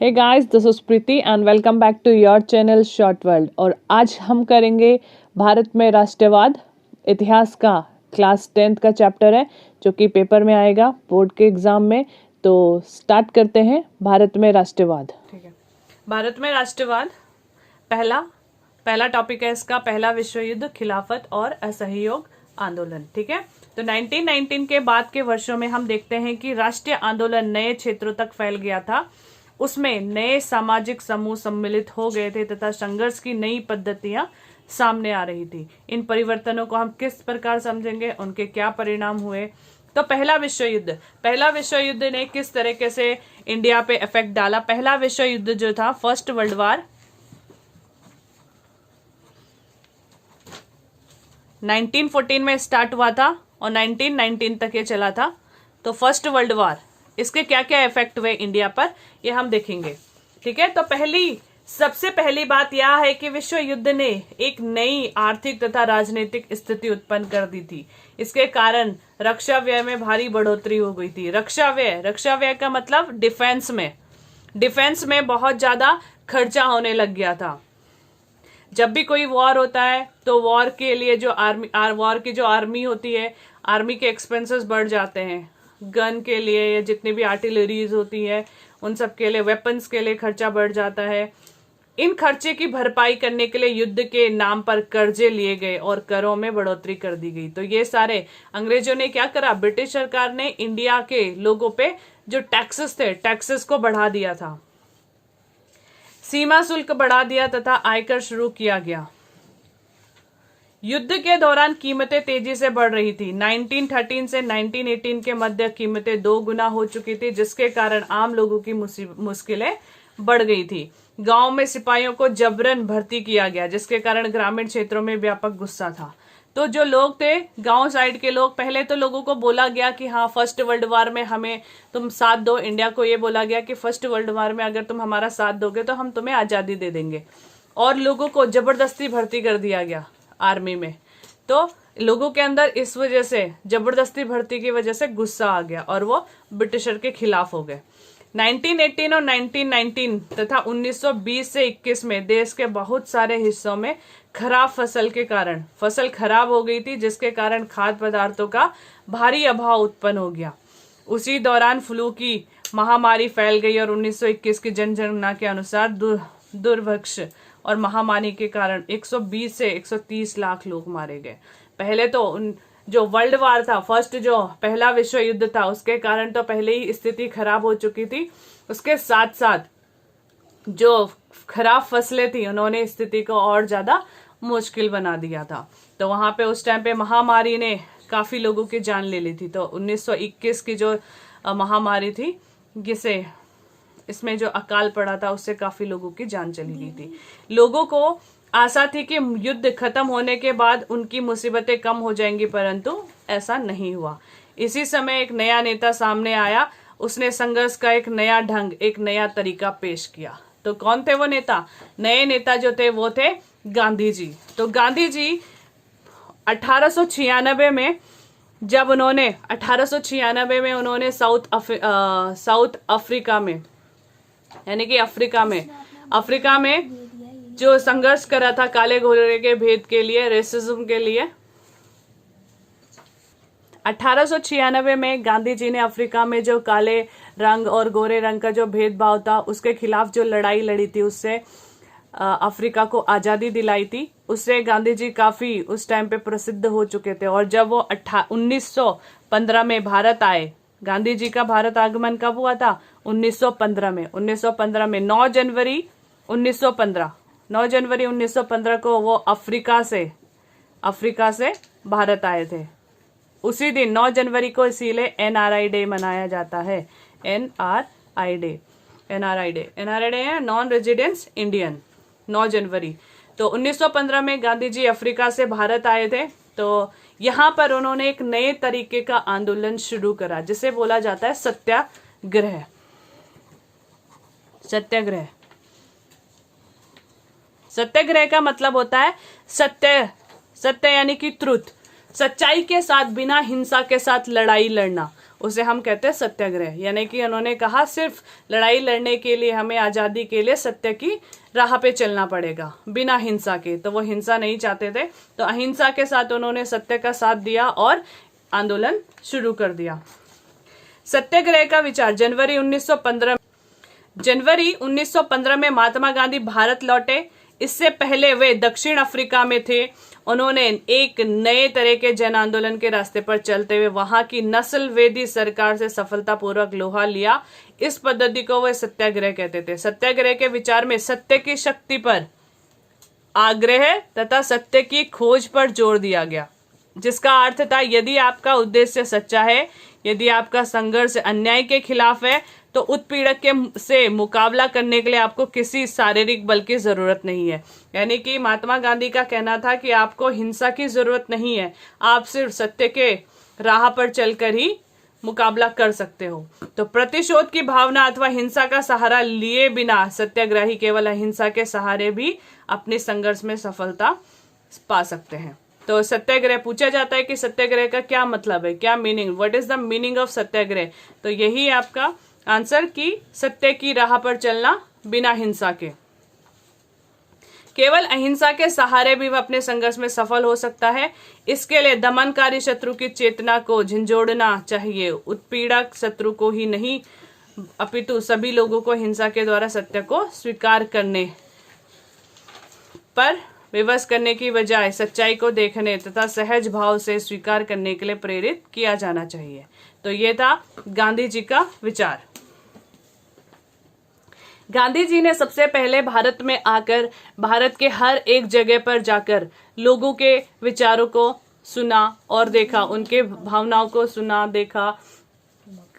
Hey guys, this is Preeti and welcome back to your channel Short World. और आज हम करेंगे भारत में राष्ट्रवाद इतिहास का क्लास 10th का चैप्टर है जो कि पेपर में आएगा बोर्ड के एग्जाम में। तो स्टार्ट करते हैं। भारत में राष्ट्रवाद। ठीक है। भारत में राष्ट्रवाद पहला टॉपिक है इसका, पहला विश्व युद्ध, खिलाफत और असहयोग आंदोलन। ठीक है। तो 1919 के बाद के वर्षों में हम देखते हैं कि राष्ट्रीय आंदोलन नए क्षेत्रों तक फैल गया था। उसमें नए सामाजिक समूह सम्मिलित हो गए थे तथा संघर्ष की नई पद्धतियां सामने आ रही थी। इन परिवर्तनों को हम किस प्रकार समझेंगे, उनके क्या परिणाम हुए। तो पहला विश्व युद्ध ने किस तरीके से इंडिया पे इफेक्ट डाला। पहला विश्व युद्ध जो था, फर्स्ट वर्ल्ड वार, 1914 में स्टार्ट हुआ था और 1919 तक ये चला था। तो फर्स्ट वर्ल्ड वार, इसके क्या क्या इफेक्ट हुए इंडिया पर, ये हम देखेंगे। ठीक है। तो सबसे पहली बात यह है कि विश्व युद्ध ने एक नई आर्थिक तथा राजनीतिक स्थिति उत्पन्न कर दी थी। इसके कारण रक्षा व्यय में भारी बढ़ोतरी हो गई थी। रक्षा व्यय का मतलब डिफेंस में बहुत ज्यादा खर्चा होने लग गया था। जब भी कोई वॉर होता है तो वॉर के लिए जो आर्मी होती है, आर्मी के एक्सपेंसेस बढ़ जाते हैं। गन के लिए या जितनी भी आर्टिलरीज होती है उन सब के लिए, वेपन्स के लिए खर्चा बढ़ जाता है। इन खर्चे की भरपाई करने के लिए युद्ध के नाम पर कर्जे लिए गए और करों में बढ़ोतरी कर दी गई। तो ये सारे अंग्रेजों ने क्या करा, ब्रिटिश सरकार ने इंडिया के लोगों पे जो टैक्सेस थे, टैक्सेस को बढ़ा दिया था, सीमा शुल्क बढ़ा दिया तथा आयकर शुरू किया गया। युद्ध के दौरान कीमतें तेजी से बढ़ रही थी। 1913 से 1918 के मध्य कीमतें 2 गुना हो चुकी थी, जिसके कारण आम लोगों की मुश्किलें बढ़ गई थी। गांव में सिपाहियों को जबरन भर्ती किया गया, जिसके कारण ग्रामीण क्षेत्रों में व्यापक गुस्सा था। तो जो लोग थे, गांव साइड के लोग, पहले तो लोगों को बोला गया कि हाँ, फर्स्ट वर्ल्ड वार में हमें तुम साथ दो। इंडिया को ये बोला गया कि फर्स्ट वर्ल्ड वार में अगर तुम हमारा साथ दोगे तो हम तुम्हें आजादी दे देंगे। और लोगों को जबरदस्ती भर्ती कर दिया गया आर्मी में। तो लोगों के अंदर इस वजह से, जबरदस्ती भर्ती की वजह से गुस्सा आ गया और वो ब्रिटिशर के खिलाफ हो गए। 1918 और 1919 तथा 1920 से 21 में देश के बहुत सारे हिस्सों में खराब फसल के कारण फसल खराब हो गई थी, जिसके कारण खाद्य पदार्थों का भारी अभाव उत्पन्न हो गया। उसी दौरान फ्लू की महामारी फैल गई और 1921 की जनगणना के अनुसार दुर्भिक्ष और महामारी के कारण 120 से 130 लाख लोग मारे गए। पहले तो जो वर्ल्ड वार था, फर्स्ट जो पहला विश्व युद्ध था, उसके कारण तो पहले ही स्थिति खराब हो चुकी थी। उसके साथ साथ जो खराब फसलें थी, उन्होंने स्थिति को और ज्यादा मुश्किल बना दिया था। तो वहां पे उस टाइम पे महामारी ने काफी लोगों की जान ले ली थी। तो 1921 की जो महामारी थी, जिसे इसमें जो अकाल पड़ा था, उससे काफी लोगों की जान चली गई थी। लोगों को आशा थी कि युद्ध खत्म होने के बाद उनकी मुसीबतें कम हो जाएंगी, परंतु ऐसा नहीं हुआ। इसी समय एक नया नेता सामने आया। उसने संघर्ष का एक नया ढंग, एक नया तरीका पेश किया। तो कौन थे वो नेता? नए नेता जो थे वो थे गांधी जी। तो गांधी जी 1896 में जब उन्होंने 1896 में उन्होंने साउथ अफ्रीका में, यानी कि अफ्रीका में जो संघर्ष करा था काले गोरे के भेद के लिए, रेसिज्म के लिए। 1896 में गांधी जी ने अफ्रीका में जो काले रंग और गोरे रंग का जो भेदभाव था, उसके खिलाफ जो लड़ाई लड़ी थी, उससे अफ्रीका को आजादी दिलाई थी। उससे गांधी जी काफी उस टाइम पे प्रसिद्ध हो चुके थे। और जब वो 1915 में भारत आए, गांधी जी का भारत आगमन कब हुआ था? 1915 में। 1915 में 9 जनवरी 1915 को वो अफ्रीका से भारत आए थे। उसी दिन 9 जनवरी को इसीलिए एनआरआई डे मनाया जाता है। एनआरआई डे है नॉन रेजिडेंस इंडियन। 9 जनवरी। तो 1915 में गांधी जी अफ्रीका से भारत आए थे। तो यहाँ पर उन्होंने एक नए तरीके का आंदोलन शुरू करा, जिसे बोला जाता है सत्याग्रह। सत्याग्रह का मतलब होता है सत्य यानी कि ट्रुथ, सच्चाई के साथ, बिना हिंसा के साथ लड़ाई लड़ना। उसे हम कहते हैं सत्याग्रह। यानी कि उन्होंने कहा सिर्फ लड़ाई लड़ने के लिए, हमें आज़ादी के लिए सत्य की राह पे चलना पड़ेगा बिना हिंसा के। तो वो हिंसा नहीं चाहते थे, तो अहिंसा के साथ उन्होंने सत्य का साथ दिया और आंदोलन शुरू कर दिया। सत्याग्रह का विचार जनवरी 1915 में महात्मा गांधी भारत लौटे। इससे पहले वे दक्षिण अफ्रीका में थे। उन्होंने एक नए तरह के जन आंदोलन के रास्ते पर चलते हुए वहां की नस्लवेदी सरकार से सफलतापूर्वक लोहा लिया। इस पद्धति को वे सत्याग्रह कहते थे। सत्याग्रह के विचार में सत्य की शक्ति पर आग्रह तथा सत्य की खोज पर जोर दिया गया, जिसका अर्थ था यदि आपका उद्देश्य सच्चा है, यदि आपका संघर्ष अन्याय के खिलाफ है, तो उत्पीड़क के से मुकाबला करने के लिए आपको किसी शारीरिक बल की जरूरत नहीं है। यानी कि महात्मा गांधी का कहना था कि आपको हिंसा की जरूरत नहीं है, आप सिर्फ सत्य के राह पर चलकर ही मुकाबला कर सकते हो। तो प्रतिशोध की भावना अथवा हिंसा का सहारा लिए बिना सत्याग्रही केवल अहिंसा के सहारे भी अपने संघर्ष में सफलता पा सकते हैं। तो सत्याग्रह पूछा जाता है कि सत्याग्रह का क्या मतलब है, क्या meaning, what is the meaning of satyagraha. तो यही आपका आंसर कि सत्य की राह पर चलना बिना हिंसा के। केवल अहिंसा के सहारे भी वह अपने संघर्ष में सफल हो सकता है। इसके लिए दमनकारी शत्रु की चेतना को झंझोड़ना चाहिए। उत्पीड़क शत्रु को ही नहीं, अपितु सभी लोगों को हिंसा के द्वारा सत्य को स्वीकार करने पर विवश करने की बजाय सच्चाई को देखने तथा सहज भाव से स्वीकार करने के लिए प्रेरित किया जाना चाहिए। तो ये था गांधी जी का विचार। गांधी जी ने सबसे पहले भारत में आकर भारत के हर एक जगह पर जाकर लोगों के विचारों को सुना और देखा, उनके भावनाओं को सुना, देखा,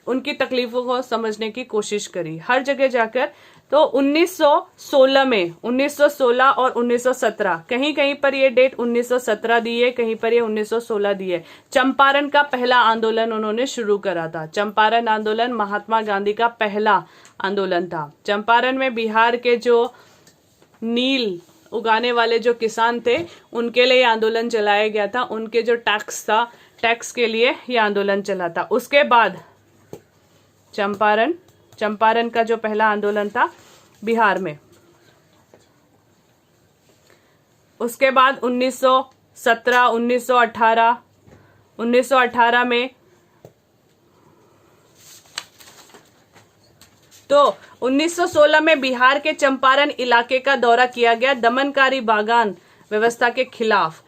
उनकी तकलीफों को समझने की कोशिश करी हर जगह जाकर। तो 1916 और 1917, कहीं कहीं पर ये डेट 1917 दी है, कहीं पर ये 1916 दी है। चंपारण का पहला आंदोलन उन्होंने शुरू करा था। चंपारण आंदोलन महात्मा गांधी का पहला आंदोलन था। चंपारण में बिहार के जो नील उगाने वाले जो किसान थे, उनके लिए आंदोलन चलाया गया था। उनके जो टैक्स था, टैक्स के लिए ये आंदोलन चला था। उसके बाद चंपारण का जो पहला आंदोलन था बिहार में, उसके बाद 1917, 1918 में, तो 1916 में बिहार के चंपारण इलाके का दौरा किया गया दमनकारी बागान व्यवस्था के खिलाफ।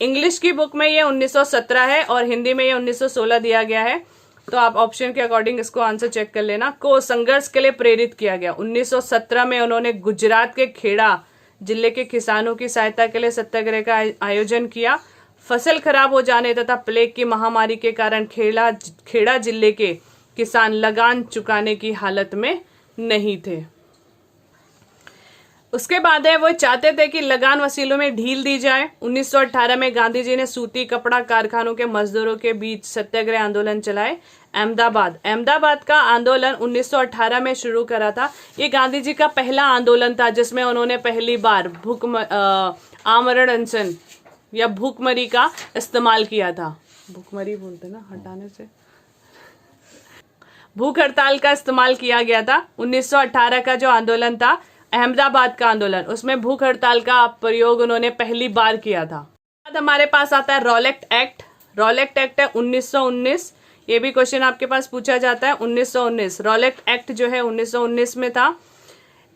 इंग्लिश की बुक में ये 1917 है और हिंदी में ये 1916 दिया गया है। तो आप ऑप्शन के अकॉर्डिंग इसको आंसर चेक कर लेना। को संघर्ष के लिए प्रेरित किया गया। 1917 में उन्होंने गुजरात के खेड़ा जिले के किसानों की सहायता के लिए सत्याग्रह का आयोजन किया। फसल खराब हो जाने तथा प्लेग की महामारी के कारण खेड़ा जिले के किसान लगान चुकाने की हालत में नहीं थे। उसके बाद है वो चाहते थे कि लगान वसूलों में ढील दी जाए। 1918 में गांधी जी ने सूती कपड़ा कारखानों के मजदूरों के बीच सत्याग्रह आंदोलन चलाए। अहमदाबाद का आंदोलन 1918 में शुरू करा था। ये गांधी जी का पहला आंदोलन था जिसमें उन्होंने पहली बार आमरण अनशन या भूखमरी का इस्तेमाल किया था। भूखमरी बोलते ना हटाने से, भूख हड़ताल का इस्तेमाल किया गया था। 1918 का जो आंदोलन था अहमदाबाद का आंदोलन, उसमें भूख हड़ताल का प्रयोग उन्होंने पहली बार किया था। बाद हमारे पास आता है रॉलेट एक्ट। रॉलेट एक्ट है 1919। ये भी क्वेश्चन आपके पास पूछा जाता है। 1919 रॉलेट एक्ट जो है 1919 में था।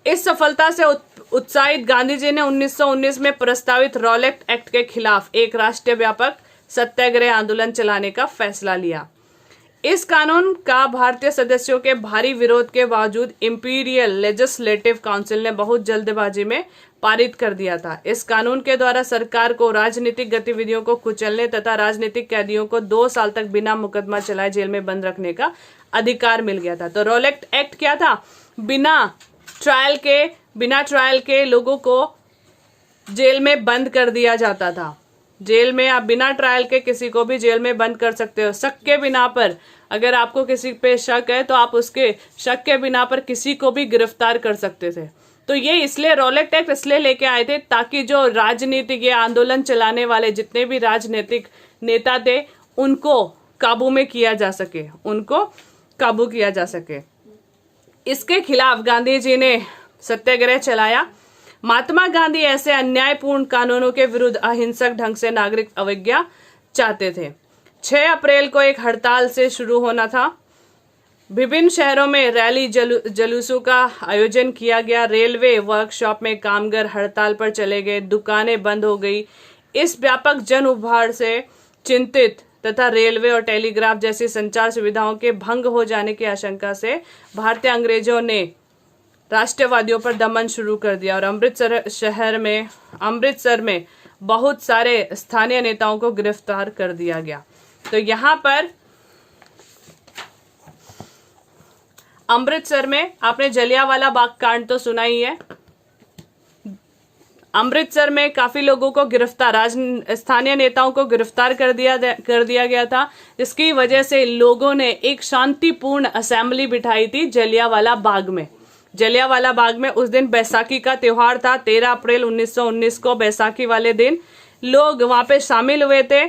इस सफलता से उत्साहित गांधी जी ने 1919 में प्रस्तावित रॉलेट एक्ट के खिलाफ एक राष्ट्रीय व्यापक सत्याग्रह आंदोलन चलाने का फैसला लिया। इस कानून का भारतीय सदस्यों के भारी विरोध के बावजूद इंपीरियल लेजिस्लेटिव काउंसिल ने बहुत जल्दबाजी में पारित कर दिया था। इस कानून के द्वारा सरकार को राजनीतिक गतिविधियों को कुचलने तथा राजनीतिक कैदियों को 2 साल तक बिना मुकदमा चलाए जेल में बंद रखने का अधिकार मिल गया था। तो रॉलेट एक्ट क्या था? बिना ट्रायल के लोगों को जेल में बंद कर दिया जाता था। जेल में आप बिना ट्रायल के किसी को भी जेल में बंद कर सकते हो। शक के बिना पर, अगर आपको किसी पे शक है तो आप उसके शक के बिना पर किसी को भी गिरफ्तार कर सकते थे। तो ये इसलिए रॉलेट एक्ट इसलिए लेके आए थे ताकि जो राजनीतिक ये आंदोलन चलाने वाले जितने भी राजनीतिक नेता थे उनको काबू में किया जा सके, उनको काबू किया जा सके। इसके खिलाफ गांधी जी ने सत्याग्रह चलाया। महात्मा गांधी ऐसे अन्यायपूर्ण कानूनों के विरुद्ध अहिंसक ढंग से नागरिक अवज्ञा चाहते थे। 6 अप्रैल को एक हड़ताल से शुरू होना था। विभिन्न शहरों में रैली जुलूसों का आयोजन किया गया। रेलवे वर्कशॉप में कामगार हड़ताल पर चले गए, दुकानें बंद हो गई। इस व्यापक जन उभार से चिंतित तथा रेलवे और टेलीग्राफ जैसी संचार सुविधाओं के भंग हो जाने की आशंका से भारतीय अंग्रेजों ने राष्ट्रवादियों पर दमन शुरू कर दिया और अमृतसर में बहुत सारे स्थानीय नेताओं को गिरफ्तार कर दिया गया। तो यहाँ पर अमृतसर में आपने जलियांवाला बाग कांड तो सुना ही है। अमृतसर में काफी लोगों को स्थानीय नेताओं को गिरफ्तार कर दिया गया था, जिसकी वजह से लोगों ने एक शांतिपूर्ण असेंबली बिठाई थी जलियांवाला बाग में। जलियांवाला बाग में उस दिन बैसाखी का त्योहार था। 13 अप्रैल 1919 को बैसाखी वाले दिन लोग वहां पे शामिल हुए थे।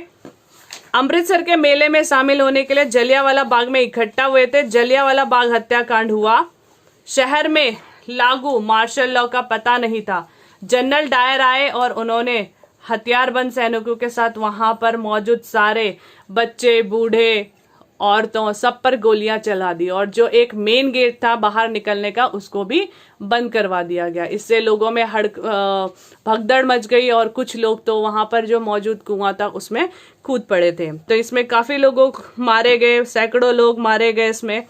अमृतसर के मेले में शामिल होने के लिए जलियांवाला बाग में इकट्ठा हुए थे। जलियांवाला बाग हत्याकांड हुआ। शहर में लागू मार्शल लॉ का पता नहीं था। जनरल डायर आए और उन्होंने हथियारबंद सैनिकों के साथ वहां पर मौजूद सारे बच्चे, बूढ़े, औरतों सब पर गोलियां चला दी और जो एक मेन गेट था बाहर निकलने का उसको भी बंद करवा दिया गया। इससे लोगों में भगदड़ मच गई और कुछ लोग तो वहां पर जो मौजूद कुआं था उसमें कूद पड़े थे। तो इसमें काफी लोगों मारे गए, सैकड़ों लोग मारे गए इसमें।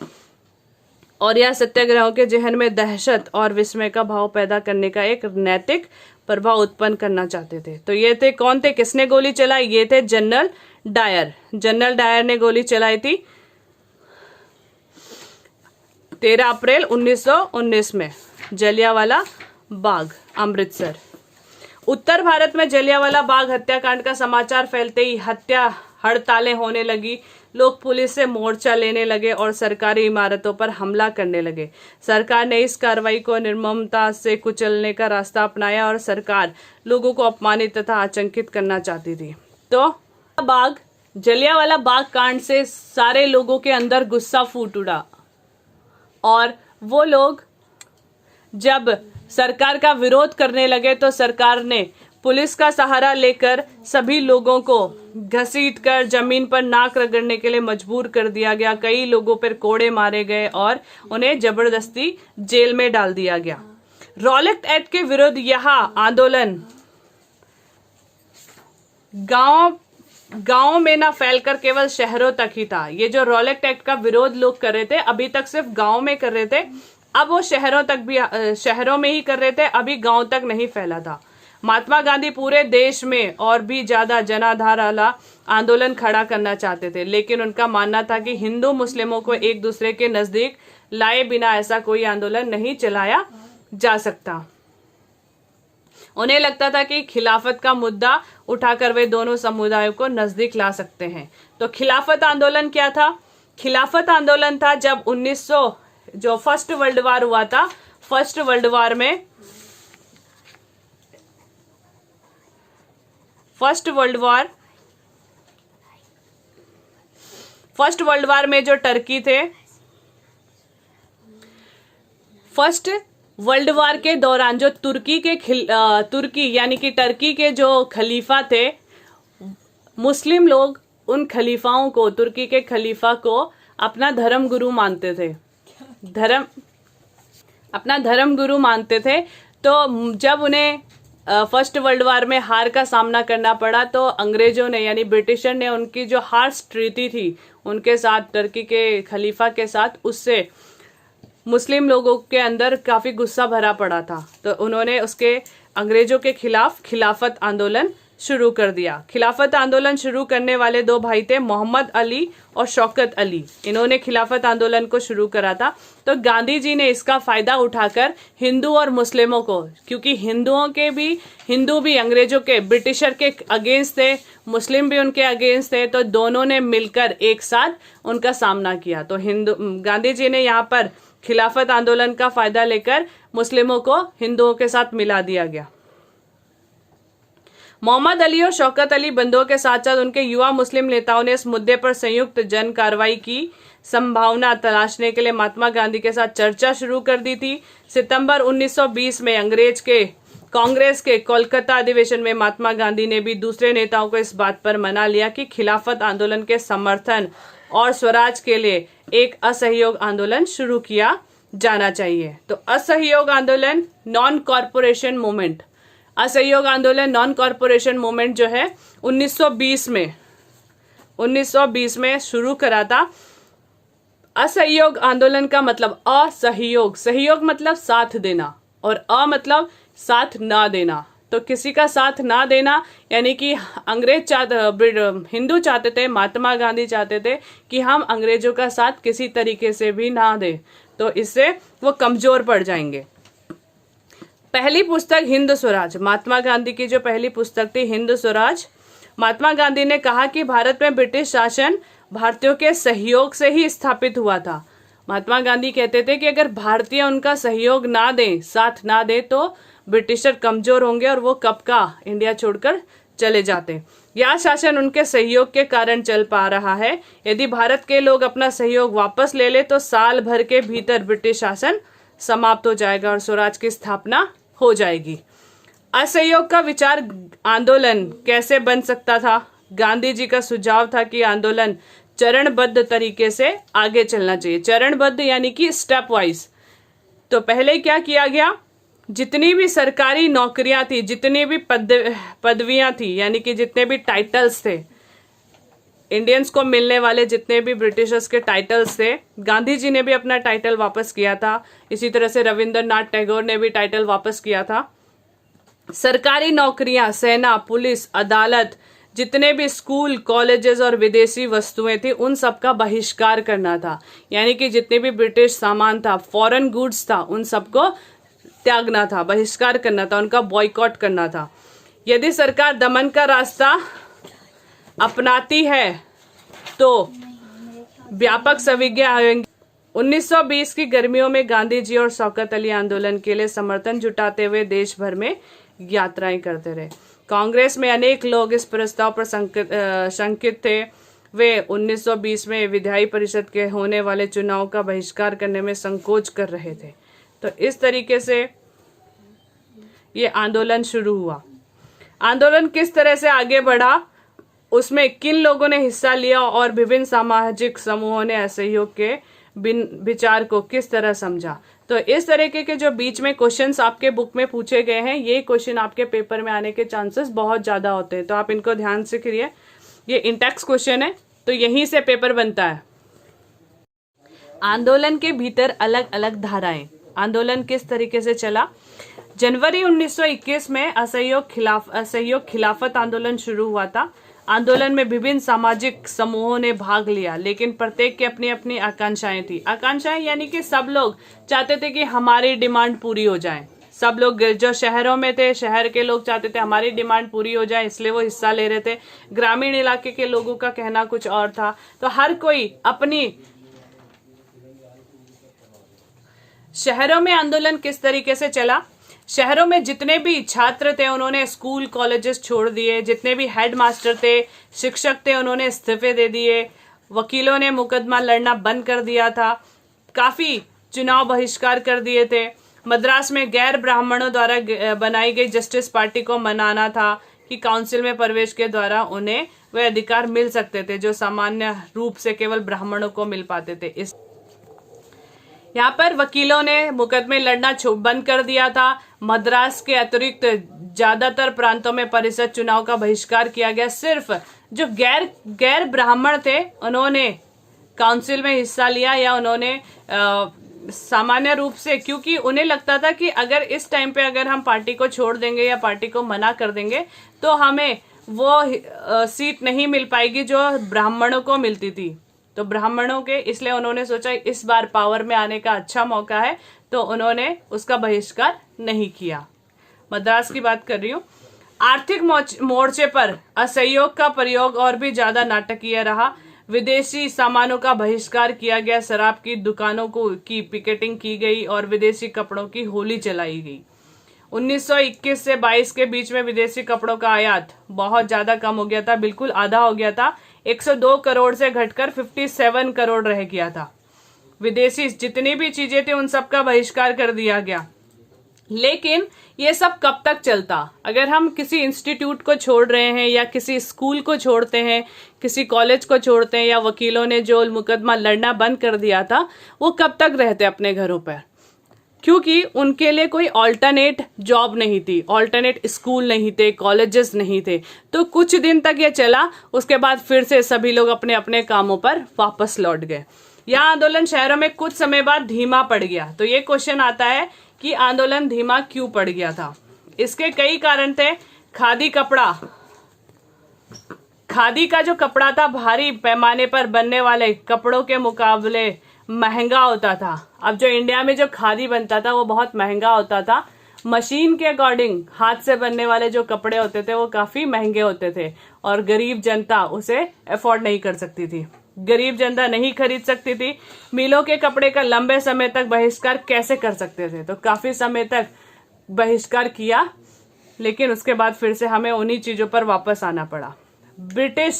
और यह सत्याग्रहों के जहन में दहशत और विस्मय का भाव पैदा करने का एक नैतिक प्रभाव उत्पन्न करना चाहते थे। तो ये थे कौन थे, किसने गोली चलाई? ये थे जनरल डायर। जनरल डायर ने गोली चलाई थी 13 अप्रैल 1919 में जलियांवाला बाग, अमृतसर। उत्तर भारत में जलियांवाला बाग हत्याकांड का समाचार फैलते ही हड़तालें होने लगी। लोग पुलिस से मोर्चा लेने लगे और सरकारी इमारतों पर हमला करने लगे। सरकार ने इस कार्रवाई को निर्ममता से कुचलने का रास्ता अपनाया और सरकार लोगों को अपमानित तथा आतंकित करना चाहती थी। तो जलियांवाला बाग कांड से सारे लोगों के अंदर गुस्सा फूट उड़ा और वो लोग जब सरकार का विरोध करने लगे तो सरकार ने पुलिस का सहारा लेकर सभी लोगों को घसीटकर जमीन पर नाक रगड़ने के लिए मजबूर कर दिया गया। कई लोगों पर कोड़े मारे गए और उन्हें जबरदस्ती जेल में डाल दिया गया। रॉलेट एक्ट के विरुद्ध यह आंदोलन गांव में ना फैलकर केवल शहरों तक ही था। ये जो रॉलेट एक्ट का विरोध लोग कर रहे थे अभी तक सिर्फ गांव में कर रहे थे, अब वो शहरों में ही कर रहे थे, अभी गांव तक नहीं फैला था। महात्मा गांधी पूरे देश में और भी ज्यादा जनाधार वाला आंदोलन खड़ा करना चाहते थे, लेकिन उनका मानना था कि हिंदू मुस्लिमों को एक दूसरे के नजदीक लाए बिना ऐसा कोई आंदोलन नहीं चलाया जा सकता। उन्हें लगता था कि खिलाफत का मुद्दा उठाकर वे दोनों समुदायों को नजदीक ला सकते हैं। तो खिलाफत आंदोलन क्या था? खिलाफत आंदोलन था जब 1900 जो फर्स्ट वर्ल्ड वार हुआ था, फर्स्ट वर्ल्ड वार में जो टर्की थे, फर्स्ट वर्ल्ड वार के दौरान जो तुर्की यानी कि टर्की के जो खलीफा थे, मुस्लिम लोग उन खलीफाओं को, तुर्की के खलीफा को अपना धर्म गुरु मानते थे, अपना धर्म गुरु मानते थे। तो जब उन्हें फर्स्ट वर्ल्ड वार में हार का सामना करना पड़ा तो अंग्रेजों ने यानी ब्रिटिशर ने उनकी जो हार्श ट्रीटी थी उनके साथ, टर्की के खलीफा के साथ, उससे मुस्लिम लोगों के अंदर काफी गुस्सा भरा पड़ा था। तो उन्होंने उसके अंग्रेजों के खिलाफ खिलाफत आंदोलन शुरू कर दिया। खिलाफत आंदोलन शुरू करने वाले दो भाई थे, मोहम्मद अली और शौकत अली। इन्होंने खिलाफत आंदोलन को शुरू करा था। तो गांधी जी ने इसका फायदा उठाकर हिंदू और मुस्लिमों को, क्योंकि हिंदू भी अंग्रेजों के, ब्रिटिशर के अगेंस्ट थे, मुस्लिम भी उनके अगेंस्ट थे, तो दोनों ने मिलकर एक साथ उनका सामना किया। तो गांधी जी ने यहाँ पर खिलाफत आंदोलन का फायदा लेकर मुस्लिमों को हिंदुओं के साथ मिला दिया गया। मोहम्मद अली और शौकत अली बंधुओं के साथ साथ उनके युवा मुस्लिम नेताओं ने इस मुद्दे पर संयुक्त जन कार्रवाई की संभावना तलाशने के लिए महात्मा गांधी के साथ चर्चा शुरू कर दी थी। सितंबर 1920 में कांग्रेस के कोलकाता अधिवेशन में महात्मा गांधी ने भी दूसरे नेताओं को इस बात पर मना लिया कि खिलाफत आंदोलन के समर्थन और स्वराज के लिए एक असहयोग आंदोलन शुरू किया जाना चाहिए। तो असहयोग आंदोलन नॉन कॉरपोरेशन मूवमेंट, असहयोग आंदोलन नॉन कॉरपोरेशन मूवमेंट जो है 1920 में शुरू करा था। असहयोग आंदोलन का मतलब असहयोग, सहयोग मतलब साथ देना और अ मतलब साथ ना देना। तो किसी का साथ ना देना यानी कि हिंदू चाहते थे, महात्मा गांधी चाहते थे कि हम अंग्रेजों का साथ किसी तरीके से भी ना दें, तो इससे वो कमजोर पड़ जाएंगे। पहली पुस्तक हिंद स्वराज, महात्मा गांधी की जो पहली पुस्तक थी हिंद स्वराज। महात्मा गांधी ने कहा कि भारत में ब्रिटिश शासन भारतीयों के सहयोग से ही स्थापित हुआ था। महात्मा गांधी कहते थे कि अगर भारतीय उनका सहयोग ना दें, साथ ना दें, तो ब्रिटिशर कमजोर होंगे और वो कब का इंडिया छोड़कर चले जाते। यह शासन उनके सहयोग के कारण चल पा रहा है। यदि भारत के लोग अपना सहयोग वापस ले ले तो साल भर के भीतर ब्रिटिश शासन समाप्त हो जाएगा और स्वराज की स्थापना हो जाएगी। असहयोग का विचार आंदोलन कैसे बन सकता था? गांधी जी का सुझाव था कि आंदोलन चरणबद्ध तरीके से आगे चलना चाहिए। चरणबद्ध यानी कि स्टेप वाइज। तो पहले क्या किया गया, जितनी भी सरकारी नौकरियां थी, जितनी भी पदवियां थी, यानी कि जितने भी टाइटल्स थे, इंडियंस को मिलने वाले जितने भी ब्रिटिशर्स के टाइटल्स थे, गांधी जी ने भी अपना टाइटल वापस किया था। इसी तरह से रविंद्रनाथ टैगोर ने भी टाइटल वापस किया था। सरकारी नौकरियां, सेना, पुलिस, अदालत, जितने भी स्कूल, कॉलेजेस और विदेशी वस्तुएं थी, उन सब का बहिष्कार करना था। यानी कि जितने भी ब्रिटिश सामान था, फॉरेन गुड्स था, उन सबको त्यागना था, बहिष्कार करना था, उनका बॉयकॉट करना था। यदि सरकार दमन का रास्ता अपनाती है तो व्यापक संविज्ञा आएंगी। 1920 की गर्मियों में गांधी जी और शौकत अली आंदोलन के लिए समर्थन जुटाते हुए देश भर में यात्राएं करते रहे। कांग्रेस में अनेक लोग इस प्रस्ताव पर शंकित थे। वे 1920 में विधायी परिषद के होने वाले चुनाव का बहिष्कार करने में संकोच कर रहे थे। तो इस तरीके से ये आंदोलन शुरू हुआ। आंदोलन किस तरह से आगे बढ़ा, उसमें किन लोगों ने हिस्सा लिया और विभिन्न सामाजिक समूहों ने असहयोग के विचार को किस तरह समझा। तो इस तरीके के जो बीच में क्वेश्चंस आपके बुक में पूछे गए हैं, ये क्वेश्चन आपके पेपर में आने के चांसेस बहुत ज्यादा होते हैं, तो आप इनको ध्यान से करिए। ये इंटेक्स क्वेश्चन है, तो यहीं से पेपर बनता है। आंदोलन के भीतर अलग अलग धाराएं, आंदोलन किस तरीके से चला। जनवरी 1921 में असहयोग खिलाफत आंदोलन शुरू हुआ था। आंदोलन में विभिन्न सामाजिक समूहों ने भाग लिया, लेकिन प्रत्येक की अपनी अपनी आकांक्षाएं थी। आकांक्षाएं यानी कि सब लोग चाहते थे कि हमारी डिमांड पूरी हो जाए। सब लोग जो शहरों में थे, शहर के लोग चाहते थे हमारी डिमांड पूरी हो जाए, इसलिए वो हिस्सा ले रहे थे। ग्रामीण इलाके के लोगों का कहना कुछ और था। तो हर कोई अपनी शहरों में आंदोलन किस तरीके से चला। शहरों में जितने भी छात्र थे उन्होंने स्कूल कॉलेजेस छोड़ दिए। जितने भी हेडमास्टर थे, शिक्षक थे, उन्होंने इस्तीफे दे दिए। वकीलों ने मुकदमा लड़ना बंद कर दिया था। काफी चुनाव बहिष्कार कर दिए थे। मद्रास में गैर ब्राह्मणों द्वारा बनाई गई जस्टिस पार्टी को मनाना था कि काउंसिल में प्रवेश के द्वारा उन्हें वे अधिकार मिल सकते थे जो सामान्य रूप से केवल ब्राह्मणों को मिल पाते थे। इस यहाँ पर वकीलों ने मुकदमे लड़ना बंद कर दिया था। मद्रास के अतिरिक्त ज्यादातर प्रांतों में परिषद चुनाव का बहिष्कार किया गया। सिर्फ जो गैर ब्राह्मण थे उन्होंने काउंसिल में हिस्सा लिया, या उन्होंने सामान्य रूप से, क्योंकि उन्हें लगता था कि अगर इस टाइम पे अगर हम पार्टी को छोड़ देंगे या पार्टी को मना कर देंगे तो हमें वो सीट नहीं मिल पाएगी जो ब्राह्मणों को मिलती थी। तो ब्राह्मणों के, इसलिए उन्होंने सोचा इस बार पावर में आने का अच्छा मौका है, तो उन्होंने उसका बहिष्कार नहीं किया। मद्रास की बात कर रही हूँ। आर्थिक मोर्चे पर असहयोग का प्रयोग और भी ज्यादा नाटकीय रहा। विदेशी सामानों का बहिष्कार किया गया, शराब की दुकानों की पिकेटिंग की गई और विदेशी कपड़ों की होली चलाई गई। 1921 से 22 के बीच में विदेशी कपड़ों का आयात बहुत ज्यादा कम हो गया था, बिल्कुल आधा हो गया था। 102 करोड़ से घटकर 57 करोड़ रह गया था। विदेशी जितनी भी चीजें थी उन सब का बहिष्कार कर दिया गया। लेकिन ये सब कब तक चलता? अगर हम किसी इंस्टीट्यूट को छोड़ रहे हैं या किसी स्कूल को छोड़ते हैं, किसी कॉलेज को छोड़ते हैं, या वकीलों ने जो मुकदमा लड़ना बंद कर दिया था, वो कब तक रहते अपने घरों पर? क्योंकि उनके लिए कोई ऑल्टरनेट जॉब नहीं थी, ऑल्टरनेट स्कूल नहीं थे, कॉलेजेस नहीं थे। तो कुछ दिन तक ये चला, उसके बाद फिर से सभी लोग अपने अपने कामों पर वापस लौट गए। यह आंदोलन शहरों में कुछ समय बाद धीमा पड़ गया। तो ये क्वेश्चन आता है कि आंदोलन धीमा क्यों पड़ गया था? इसके कई कारण थे। खादी कपड़ा, खादी का जो कपड़ा था भारी पैमाने पर बनने वाले कपड़ों के मुकाबले महंगा होता था। अब जो इंडिया में जो खादी बनता था वो बहुत महंगा होता था। मशीन के अकॉर्डिंग हाथ से बनने वाले जो कपड़े होते थे वो काफी महंगे होते थे और गरीब जनता उसे अफोर्ड नहीं कर सकती थी। गरीब जनता नहीं खरीद सकती थी। मिलों के कपड़े का लंबे समय तक बहिष्कार कैसे कर सकते थे? तो काफी समय तक बहिष्कार किया, लेकिन उसके बाद फिर से हमें उन्हीं चीजों पर वापस आना पड़ा। ब्रिटिश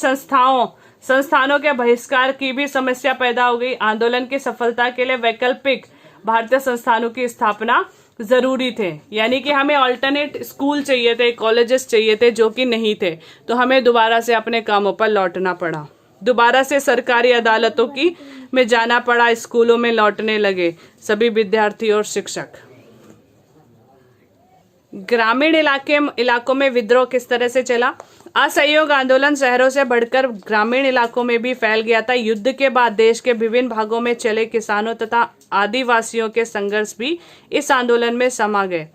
संस्थानों के बहिष्कार की भी समस्या पैदा हो गई। आंदोलन की सफलता के लिए वैकल्पिक भारतीय संस्थानों की स्थापना जरूरी थे, यानी कि हमें ऑल्टरनेट स्कूल चाहिए थे, कॉलेजेस चाहिए थे, जो कि नहीं थे। तो हमें दोबारा से अपने कामों पर लौटना पड़ा, दोबारा से सरकारी अदालतों की में जाना पड़ा, स्कूलों में लौटने लगे सभी विद्यार्थी और शिक्षक। ग्रामीण इलाकों में विद्रोह किस तरह से चला? असहयोग आंदोलन शहरों से बढ़कर ग्रामीण इलाकों में भी फैल गया था। युद्ध के बाद देश के विभिन्न भागों में चले किसानों तथा आदिवासियों के संघर्ष भी इस आंदोलन में समा गए।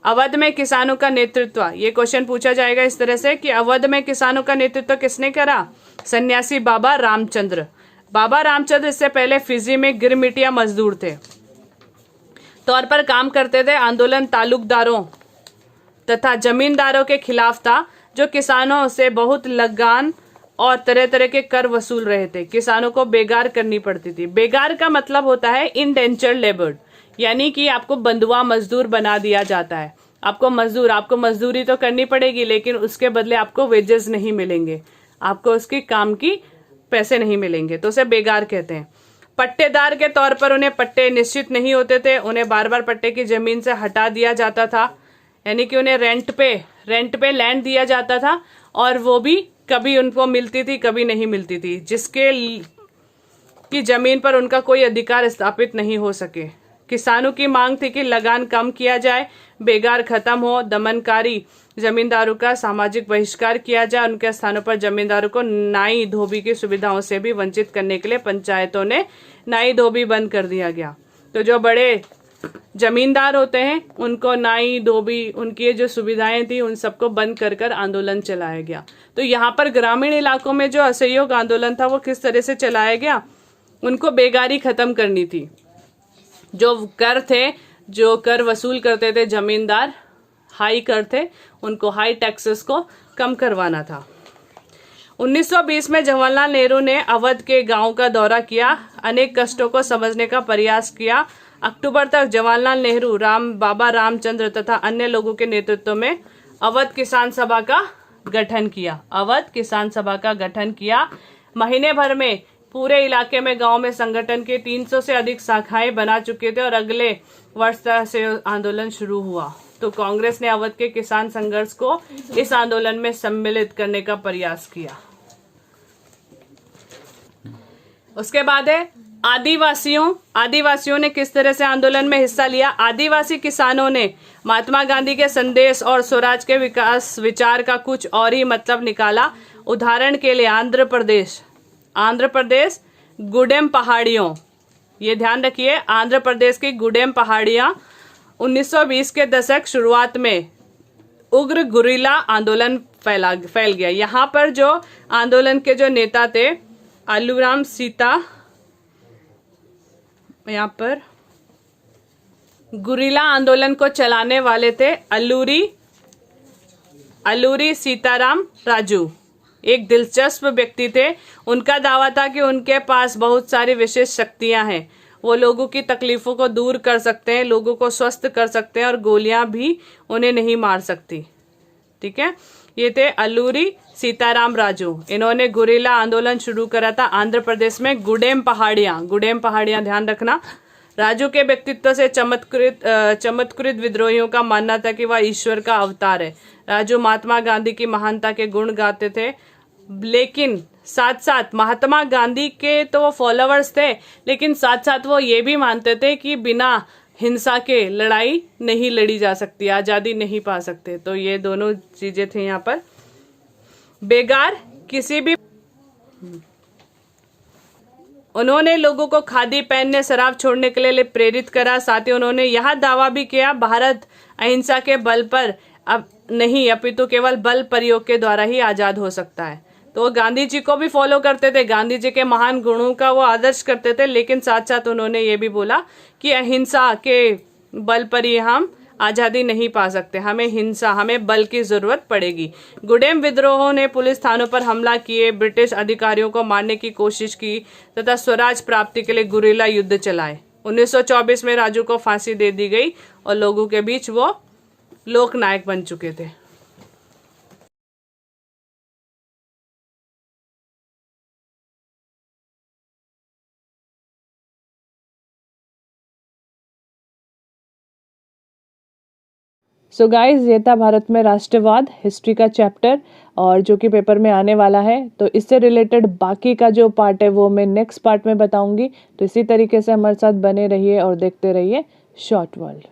अवध में किसानों का नेतृत्व, ये क्वेश्चन पूछा जाएगा इस तरह से कि अवध में किसानों का नेतृत्व किसने करा? सन्यासी बाबा रामचंद्र। बाबा रामचंद्र इससे पहले फिजी में गिरमिटिया मजदूर थे तौर पर काम करते थे। आंदोलन तालुकदारों तथा जमींदारों के खिलाफ था, जो किसानों से बहुत लगान और तरह तरह के कर वसूल रहे थे। किसानों को बेगार करनी पड़ती थी। बेगार का मतलब होता है इंडेंचर्ड लेबर, यानी कि आपको बंधुआ मजदूर बना दिया जाता है। आपको मजदूरी तो करनी पड़ेगी, लेकिन उसके बदले आपको वेजेस नहीं मिलेंगे, आपको उसकी काम की पैसे नहीं मिलेंगे, तो उसे बेगार कहते हैं। पट्टेदार के तौर पर उन्हें पट्टे निश्चित नहीं होते थे, उन्हें बार बार पट्टे की जमीन से हटा दिया जाता था, यानी कि उन्हें रेंट पे लैंड दिया जाता था, और वो भी कभी उनको मिलती थी, कभी नहीं मिलती थी, जिसके की जमीन पर उनका कोई अधिकार स्थापित नहीं हो सके। किसानों की मांग थी कि लगान कम किया जाए, बेगार खत्म हो, दमनकारी जमींदारों का सामाजिक बहिष्कार किया जाए। उनके स्थानों पर जमींदारों को नाई धोबी की सुविधाओं से भी वंचित करने के लिए पंचायतों ने नाई धोबी बंद कर दिया गया। तो जो बड़े जमींदार होते हैं उनको नाई धोबी, उनकी जो सुविधाएं थी उन सबको बंद कर आंदोलन चलाया गया। तो यहाँ पर ग्रामीण इलाकों में जो असहयोग आंदोलन था वो किस तरह से चलाया गया? उनको बेगारी खत्म करनी थी। जो कर वसूल करते थे जमींदार, हाई कर थे, उनको हाई टैक्सेस को कम करवाना था। 1920 में जवाहरलाल नेहरू ने अवध के गांव का दौरा किया, अनेक कष्टों को समझने का प्रयास किया। अक्टूबर तक जवाहरलाल नेहरू, बाबा रामचंद्र तथा अन्य लोगों के नेतृत्व में अवध किसान सभा का गठन किया। महीने भर में पूरे इलाके में गांव में संगठन के 300 से अधिक शाखाएं बना चुके थे और अगले वर्ष से आंदोलन शुरू हुआ। तो कांग्रेस ने अवध के किसान संघर्ष को इस आंदोलन में सम्मिलित करने का प्रयास किया। उसके बाद है आदिवासियों ने किस तरह से आंदोलन में हिस्सा लिया? आदिवासी किसानों ने महात्मा गांधी के संदेश और स्वराज के विकास विचार का कुछ और ही मतलब निकाला। उदाहरण के लिए आंध्र प्रदेश गुडेम पहाड़ियों, ये ध्यान रखिए, आंध्र प्रदेश की गुडेम पहाड़ियां 1920 के दशक शुरुआत में उग्र गुरिल्ला आंदोलन फैल गया। यहाँ पर जो आंदोलन के जो नेता थे अल्लूराम सीता, यहाँ पर गुरिल्ला आंदोलन को चलाने वाले थे अल्लूरी सीताराम राजू, एक दिलचस्प व्यक्ति थे। उनका दावा था कि उनके पास बहुत सारी विशेष शक्तियां हैं। वो लोगों की तकलीफों को दूर कर सकते हैं, लोगों को स्वस्थ कर सकते हैं और गोलियां भी उन्हें नहीं मार सकती। ठीक है, ये थे अल्लूरी सीताराम राजू। इन्होंने गुरिल्ला आंदोलन शुरू करा था आंध्र प्रदेश में, गुडेम पहाड़ियां ध्यान रखना। राजू के व्यक्तित्व से चमत्कृत विद्रोहियों का मानना था कि वह ईश्वर का अवतार है। राजू महात्मा गांधी की महानता के गुण गाते थे, लेकिन साथ साथ महात्मा गांधी के तो वो फॉलोअर्स थे, लेकिन साथ साथ वो ये भी मानते थे कि बिना हिंसा के लड़ाई नहीं लड़ी जा सकती, आजादी नहीं पा सकते। तो ये दोनों चीजें थी यहाँ पर। बेगार किसी भी, उन्होंने लोगों को खादी पहनने, शराब छोड़ने के लिए प्रेरित करा। साथ ही उन्होंने यह दावा भी किया, भारत अहिंसा के बल पर अब नहीं अपितु केवल बल प्रयोग के द्वारा ही आजाद हो सकता है। तो वो गांधी जी को भी फॉलो करते थे, गांधी जी के महान गुणों का वो आदर्श करते थे, लेकिन साथ साथ उन्होंने ये भी बोला कि अहिंसा के बल पर ही हम आजादी नहीं पा सकते, हमें बल की जरूरत पड़ेगी। गुडेम विद्रोहों ने पुलिस थानों पर हमला किए, ब्रिटिश अधिकारियों को मारने की कोशिश की तथा स्वराज प्राप्ति के लिए गुरिल्ला युद्ध चलाए। 1924 में राजू को फांसी दे दी गई और लोगों के बीच वो लोकनायक बन चुके थे। सो गाइज, ये था भारत में राष्ट्रवाद हिस्ट्री का चैप्टर, और जो कि पेपर में आने वाला है। तो इससे रिलेटेड बाकी का जो पार्ट है वो मैं नेक्स्ट पार्ट में बताऊंगी। तो इसी तरीके से हमारे साथ बने रहिए और देखते रहिए शॉर्ट वर्ल्ड।